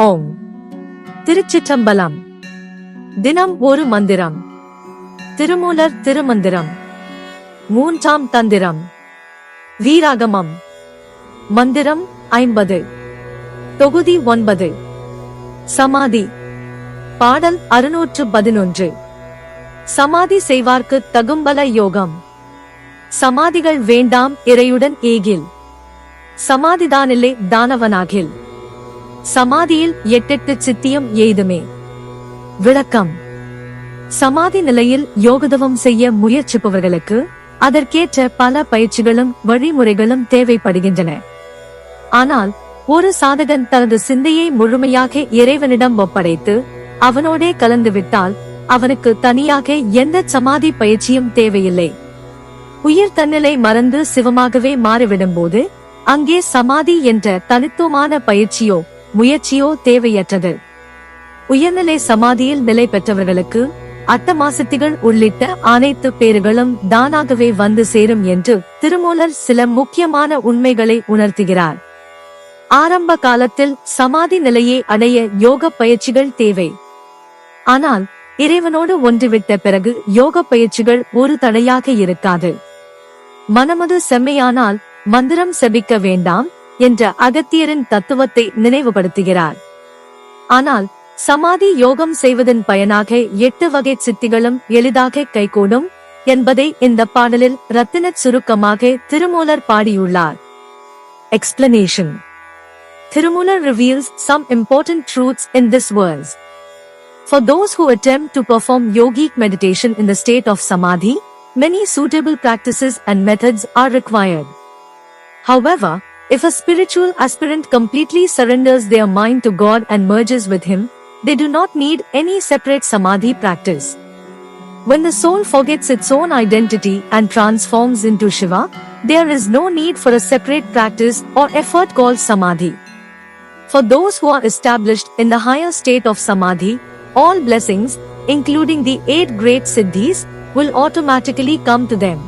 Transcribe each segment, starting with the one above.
ஓம். திருச்சிற்றம்பலம். தினம் ஒரு மந்திரம். திருமூலர் திருமந்திரம். மூன்றாம் தந்திரம். வீராகமம். மந்திரம் 50. தொகுதி 9. சமாதி. பாடல் 611. சமாதி செய்வார்க்கு தகும்பல யோகம். சமாதிகள் வேண்டாம் இறையுடன் ஏகில். சமாதிதானில்லை தானவனாகில். சமாதியில் 8 சித்தியம் எய்துமே. விளக்கம். சமாதி நிலையில் யோகதவம் செய்ய முயற்சிப்பவர்களுக்கு அதற்கேற்ற பல பயிற்சிகளும் வழிமுறைகளும் தேவைப்படுகின்றன. ஆனால் ஒரு சாதகன் தனது சிந்தையை முழுமையாக இறைவனிடம் ஒப்படைத்து அவனோடே கலந்துவிட்டால் அவனுக்கு தனியாக எந்த சமாதி பயிற்சியும் தேவையில்லை. உயிர் தன்னிலை மறந்து சிவமாகவே மாறிவிடும்போது அங்கே சமாதி என்ற தனித்துவமான பயிற்சியோ முயற்சியோ தேவையற்றது. உயர்நிலை சமாதியில் நிலை பெற்றவர்களுக்கு அட்டமாசத்திகள் உள்ளிட்ட அனைத்து பேறுகளும் தானாகவே வந்து சேரும் என்று திருமூலர் சில முக்கியமான உண்மைகளை உணர்த்துகிறார். ஆரம்ப காலத்தில் சமாதி நிலையை அடைய யோக பயிற்சிகள் தேவை. ஆனால் இறைவனோடு ஒன்றுவிட்ட பிறகு யோக பயிற்சிகள் ஒரு தடையாக இருக்காது. மனமது செம்மையானால் மந்திரம் செபிக்க வேண்டாம் என்ற அகத்தியரின் தத்துவத்தை நினைவுபடுத்துகிறார். ஆனால் சமாதி யோகம் செய்வதன் பயனாக 8 வகை சித்திகளும் எளிதாக கைகூடும் என்பதை இந்த பாடலில் ரத்தினச் சுருக்கமாக திருமூலர் பாடியுள்ளார். Explanation. Tirumoolar reveals some important truths in this verse. For those who attempt to perform yogic meditation in the state of samadhi, many suitable practices and methods are required. However, if a spiritual aspirant completely surrenders their mind to God and merges with Him, they do not need any separate samadhi practice. When the soul forgets its own identity and transforms into Shiva, there is no need for a separate practice or effort called samadhi. For those who are established in the higher state of samadhi, all blessings, including the 8 great siddhis, will automatically come to them.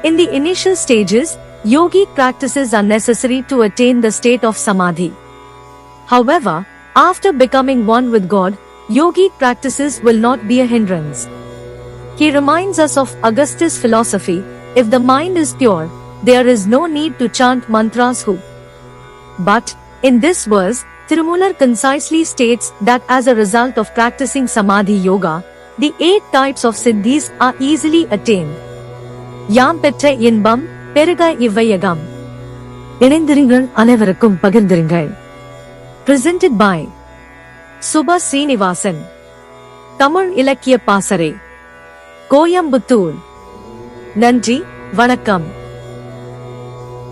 In the initial stages, yogic practices are necessary to attain the state of samadhi. However, after becoming one with God, yogic practices will not be a hindrance. He reminds us of Augustus' philosophy: if the mind is pure, there is no need to chant mantras who. But, in this verse, Tirumoolar concisely states that as a result of practicing samadhi yoga, the 8 types of siddhis are easily attained. யாம் பெற்ற இன்பம் பெருக இவ்வையகம். இணைந்திருங்கள், அனைவருக்கும் பகிர்ந்திருங்கள். Presented by Subha Srinivasan. Tamil இலக்கிய பாசறை, கோயம்புத்தூர். நன்றி, வணக்கம்.